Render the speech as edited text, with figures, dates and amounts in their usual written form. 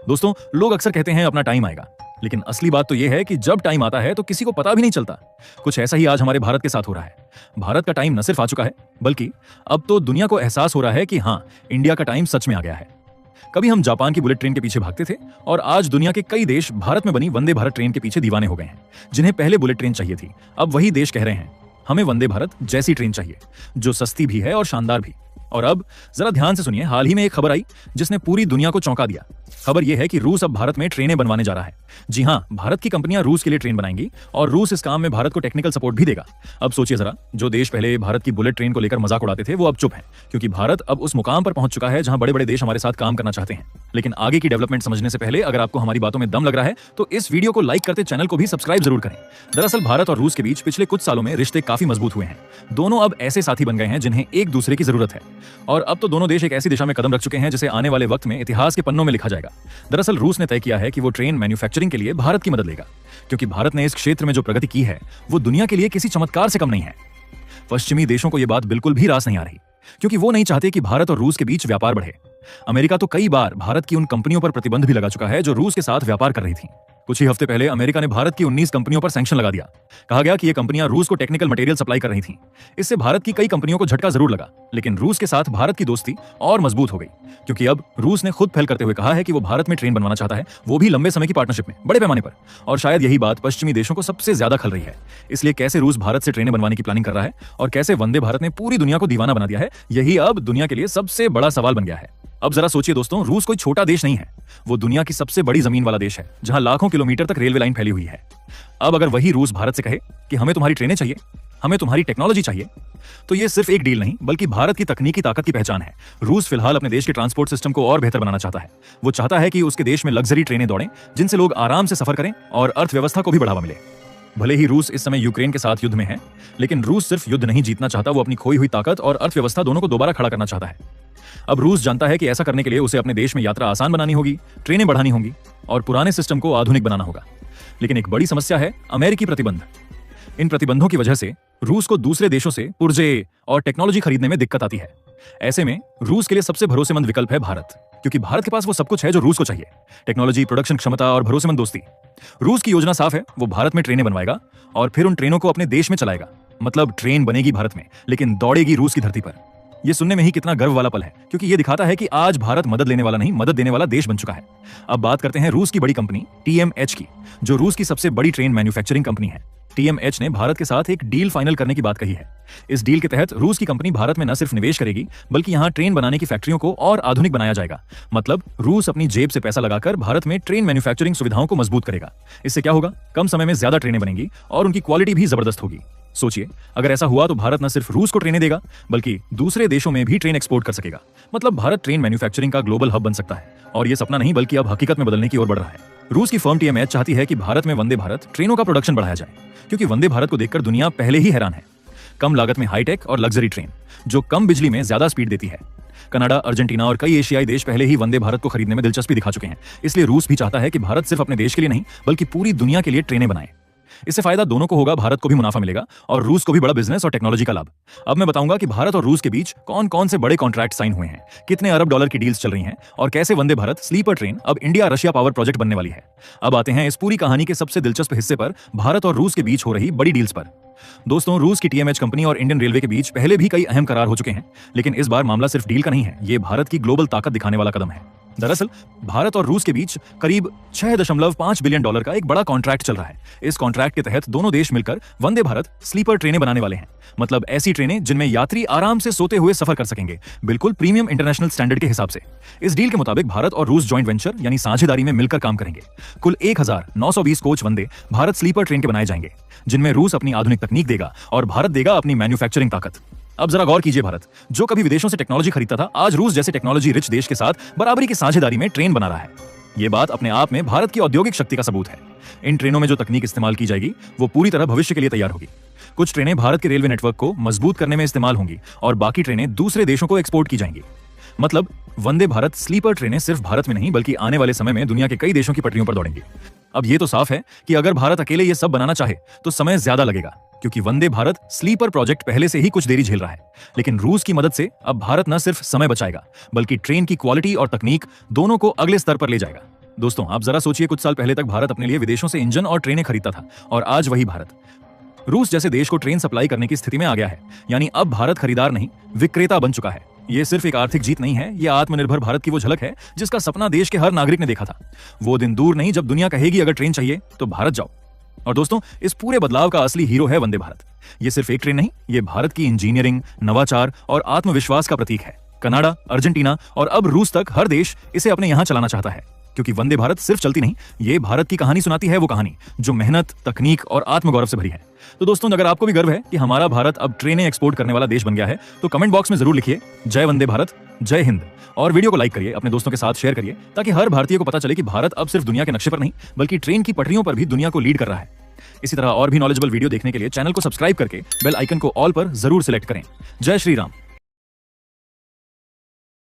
दोस्तों, लोग अक्सर कहते हैं अपना टाइम आएगा, लेकिन असली बात तो यह है कि जब टाइम आता है तो किसी को पता भी नहीं चलता। कुछ ऐसा ही आज हमारे भारत के साथ हो रहा है। भारत का टाइम न सिर्फ आ चुका है, बल्कि अब तो दुनिया को एहसास हो रहा है कि हाँ, इंडिया का टाइम सच में आ गया है। कभी हम जापान की बुलेट ट्रेन के पीछे भागते थे और आज दुनिया के कई देश भारत में बनी वंदे भारत ट्रेन के पीछे दीवाने हो गए हैं। जिन्हें पहले बुलेट ट्रेन चाहिए थी, अब वही देश कह रहे हैं हमें वंदे भारत जैसी ट्रेन चाहिए, जो सस्ती भी है और शानदार भी। और अब जरा ध्यान से सुनिए, हाल ही में एक खबर आई जिसने पूरी दुनिया को चौंका दिया। खबर यह है कि रूस अब भारत में ट्रेनें बनवाने जा रहा है। जी हां, भारत की कंपनियां रूस के लिए ट्रेन बनाएंगी और रूस इस काम में भारत को टेक्निकल सपोर्ट भी देगा। अब सोचिए जरा, जो देश पहले भारत की बुलेट ट्रेन को लेकर मजाक उड़ाते थे, वो अब चुप हैं, क्योंकि भारत अब उस मुकाम पर पहुंच चुका है जहां बड़े बड़े देश हमारे साथ काम करना चाहते हैं। लेकिन आगे की डेवलपमेंट समझने से पहले अगर आपको हमारी बातों में दम लग रहा है तो इस वीडियो को लाइक करते चैनल को भी सब्सक्राइब जरूर करें। दरअसल भारत और रूस के बीच पिछले कुछ सालों में रिश्ते काफी मजबूत हुए हैं। दोनों अब ऐसे साथी बन गए हैं जिन्हें एक दूसरे की जरूरत है, और अब तो दोनों देश एक ऐसी दिशा में कदम रख चुके हैं जिसे आने वाले वक्त में इतिहास के पन्नों में लिखा जाएगा। दरअसल रूस ने तय किया है कि वो ट्रेन मैन्युफैक्चरिंग के लिए भारत की मदद लेगा, क्योंकि भारत ने इस क्षेत्र में जो प्रगति की है वो दुनिया के लिए किसी चमत्कार से कम नहीं है। पश्चिमी देशों को यह बात बिल्कुल भी रास नहीं आ रही, क्योंकि वो नहीं चाहते कि भारत और रूस के बीच व्यापार बढ़े। अमेरिका तो कई बार भारत की उन कंपनियों पर प्रतिबंध भी लगा चुका है जो रूस के साथ व्यापार कर रही थी। कुछ ही हफ्ते पहले अमेरिका ने भारत की 19 कंपनियों पर सैंक्शन लगा दिया। कहा गया कि ये कंपनियां रूस को टेक्निकल मटेरियल सप्लाई कर रही थीं। इससे भारत की कई कंपनियों को झटका जरूर लगा, लेकिन रूस के साथ भारत की दोस्ती और मजबूत हो गई, क्योंकि अब रूस ने खुद पहल करते हुए कहा है कि वो भारत में ट्रेन बनवाना चाहता है, वो भी लंबे समय की पार्टनरशिप में, बड़े पैमाने पर। और शायद यही बात पश्चिमी देशों को सबसे ज्यादा खल रही है। इसलिए कैसे रूस भारत से ट्रेनें बनवाने की प्लानिंग कर रहा है और कैसे वंदे भारत ने पूरी दुनिया को दीवाना बना दिया है, यही अब दुनिया के लिए सबसे बड़ा सवाल बन गया है। अब जरा सोचिए दोस्तों, रूस कोई छोटा देश नहीं है, वो दुनिया की सबसे बड़ी जमीन वाला देश है, जहां लाखों किलोमीटर तक रेलवे लाइन फैली हुई है। अब अगर वही रूस भारत से कहे कि हमें तुम्हारी ट्रेनें चाहिए, हमें तुम्हारी टेक्नोलॉजी चाहिए, तो ये सिर्फ एक डील नहीं बल्कि भारत की तकनीकी ताकत की पहचान है। रूस फिलहाल अपने देश के ट्रांसपोर्ट सिस्टम को और बेहतर बनाना चाहता है। वो चाहता है कि उसके देश में लग्जरी ट्रेनें दौड़ें, जिनसे लोग आराम से सफर करें और अर्थव्यवस्था को भी बढ़ावा मिले। भले ही रूस इस समय यूक्रेन के साथ युद्ध में है, लेकिन रूस सिर्फ युद्ध नहीं जीतना चाहता, वो अपनी खोई हुई ताकत और अर्थव्यवस्था दोनों को दोबारा खड़ा करना चाहता है। अब रूस जानता है कि ऐसा करने के लिए उसे अपने देश में यात्रा आसान बनानी होगी, ट्रेनें बढ़ानी होंगी और पुराने सिस्टम को आधुनिक बनाना होगा। लेकिन एक बड़ी समस्या है अमेरिकी प्रतिबंध। इन प्रतिबंधों की वजह से रूस को दूसरे देशों से पुर्जे और टेक्नोलॉजी खरीदने में दिक्कत आती है। ऐसे में रूस के लिए सबसे भरोसेमंद विकल्प है भारत, क्योंकि भारत के पास वो सब कुछ है जो रूस को चाहिए: टेक्नोलॉजी, प्रोडक्शन क्षमता और भरोसेमंद दोस्ती। रूस की योजना साफ है, वो भारत में ट्रेनें बनवाएगा और फिर उन ट्रेनों को अपने देश में चलाएगा। मतलब ट्रेन बनेगी भारत में, लेकिन दौड़ेगी रूस की धरती पर। ये सुनने में ही कितना गर्व वाला पल है, क्योंकि ये दिखाता है कि आज भारत मदद लेने वाला नहीं, मदद देने वाला देश बन चुका है। अब बात करते हैं रूस की बड़ी कंपनी TMH की, जो रूस की सबसे बड़ी ट्रेन मैन्युफैक्चरिंग कंपनी है। TMH ने भारत के साथ एक डील फाइनल करने की बात कही है। इस डील के तहत रूस की कंपनी भारत में न सिर्फ निवेश करेगी, बल्कि यहाँ ट्रेन बनाने की फैक्ट्रियों को और आधुनिक बनाया जाएगा। मतलब रूस अपनी जेब से पैसा लगाकर भारत में ट्रेन मैन्युफैक्चरिंग सुविधाओं को मजबूत करेगा। इससे क्या होगा? कम समय में ज्यादा ट्रेनें बनेंगी और उनकी क्वालिटी भी जबरदस्त होगी। सोचिए, अगर ऐसा हुआ तो भारत न सिर्फ रूस को ट्रेनें देगा, बल्कि दूसरे देशों में भी ट्रेन एक्सपोर्ट कर सकेगा। मतलब भारत ट्रेन मैन्युफैक्चरिंग का ग्लोबल हब बन सकता है, और यह सपना नहीं बल्कि अब हकीकत में बदलने की ओर बढ़ रहा है। रूस की फर्म TMH चाहती है कि भारत में वंदे भारत ट्रेनों का प्रोडक्शन बढ़ाया जाए, क्योंकि वंदे भारत को देखकर दुनिया पहले ही हैरान है। कम लागत में हाईटेक और लग्जरी ट्रेन, जो कम बिजली में ज्यादा स्पीड देती है। कनाडा, अर्जेंटीना और कई एशियाई देश पहले ही वंदे भारत को खरीदने में दिलचस्पी दिखा चुके हैं। इसलिए रूस भी चाहता है कि भारत सिर्फ अपने देश के लिए नहीं, बल्कि पूरी दुनिया के लिए ट्रेनें बनाए। इससे फायदा दोनों को होगा, भारत को भी मुनाफा मिलेगा और रूस को भी बड़ा बिजनेस और टेक्नोलॉजी का लाभ। अब मैं बताऊंगा कि भारत और रूस के बीच कौन कौन से बड़े कॉन्ट्रैक्ट साइन हुए हैं, कितने अरब डॉलर की डील्स चल रही हैं और कैसे वंदे भारत स्लीपर ट्रेन अब इंडिया रशिया पावर प्रोजेक्ट बनने वाली है। अब आते हैं इस पूरी कहानी के सबसे दिलचस्प हिस्से पर, भारत और रूस के बीच हो रही बड़ी डील्स पर। दोस्तों, रूस की TMH कंपनी और इंडियन रेलवे के बीच पहले भी कई अहम करार हो चुके हैं, लेकिन इस बार मामला सिर्फ डील का नहीं है, ये भारत की ग्लोबल ताकत दिखाने वाला कदम है। दरअसल भारत और रूस के बीच करीब $6.5 बिलियन का एक बड़ा कॉन्ट्रैक्ट चल रहा है। इस कॉन्ट्रैक्ट के तहत दोनों देश मिलकर वंदे भारत स्लीपर ट्रेनें बनाने वाले हैं। मतलब ऐसी ट्रेनें जिनमें यात्री आराम से सोते हुए सफर कर सकेंगे, बिल्कुल प्रीमियम इंटरनेशनल स्टैंडर्ड के हिसाब से। इस डील के मुताबिक भारत और रूस जॉइंट वेंचर यानी साझेदारी में मिलकर काम करेंगे। कुल 1920 coach Vande Bharat sleeper train के बनाए जाएंगे, जिनमें रूस अपनी आधुनिक तकनीक देगा और भारत देगा अपनी मैन्युफैक्चरिंग ताकत। अब जरा गौर कीजिए, भारत जो कभी विदेशों से टेक्नोलॉजी खरीदता था, आज रूस जैसे टेक्नोलॉजी रिच देश के साथ बराबरी की साझेदारी में ट्रेन बना रहा है। ये बात अपने आप में भारत की औद्योगिक शक्ति का सबूत है। इन ट्रेनों में जो तकनीक इस्तेमाल की जाएगी वो पूरी तरह भविष्य के लिए तैयार होगी। कुछ ट्रेनें भारत के रेलवे नेटवर्क को मजबूत करने में इस्तेमाल होंगी और बाकी ट्रेनें दूसरे देशों को एक्सपोर्ट की जाएंगी। मतलब वंदे भारत स्लीपर ट्रेनें सिर्फ भारत में नहीं, बल्कि आने वाले समय में दुनिया के कई देशों की पटरियों पर दौड़ेंगी। अब ये तो साफ है कि अगर भारत अकेले ये सब बनाना चाहे तो समय ज्यादा लगेगा, क्योंकि वंदे भारत स्लीपर प्रोजेक्ट पहले से ही कुछ देरी झेल रहा है। लेकिन रूस की मदद से अब भारत न सिर्फ समय बचाएगा, बल्कि ट्रेन की क्वालिटी और तकनीक दोनों को अगले स्तर पर ले जाएगा। दोस्तों आप जरा सोचिए, कुछ साल पहले तक भारत अपने लिए विदेशों से इंजन और ट्रेनें खरीदता था, और आज वही भारत रूस जैसे देश को ट्रेन सप्लाई करने की स्थिति में आ गया है। यानी अब भारत खरीदार नहीं, विक्रेता बन चुका है। ये सिर्फ एक आर्थिक जीत नहीं है, ये आत्मनिर्भर भारत की वो झलक है जिसका सपना देश के हर नागरिक ने देखा था। वो दिन दूर नहीं जब दुनिया कहेगी अगर ट्रेन चाहिए तो भारत जाओ। और दोस्तों, इस पूरे बदलाव का असली हीरो है वंदे भारत। ये सिर्फ एक ट्रेन नहीं, ये भारत की इंजीनियरिंग, नवाचार और आत्मविश्वास का प्रतीक है। कनाडा, अर्जेंटीना और अब रूस तक हर देश इसे अपने यहां चलाना चाहता है, क्योंकि वंदे भारत सिर्फ चलती नहीं, ये भारत की कहानी सुनाती है, वो कहानी जो मेहनत, तकनीक और आत्मगौरव से भरी है। तो दोस्तों, अगर आपको भी गर्व है कि हमारा भारत अब ट्रेनें एक्सपोर्ट करने वाला देश बन गया है, तो कमेंट बॉक्स में जरूर लिखिए जय वंदे भारत, जय हिंद। और वीडियो को लाइक करिए, अपने दोस्तों के साथ शेयर करिए, ताकि हर भारतीय को पता चले कि भारत अब सिर्फ दुनिया के नक्शे पर नहीं, बल्कि ट्रेन की पटरियों पर भी दुनिया को लीड कर रहा है। इसी तरह और भी नॉलेजेबल वीडियो देखने के लिए चैनल को सब्सक्राइब करके बेल आइकन को ऑल पर जरूर सिलेक्ट करें। जय श्री राम।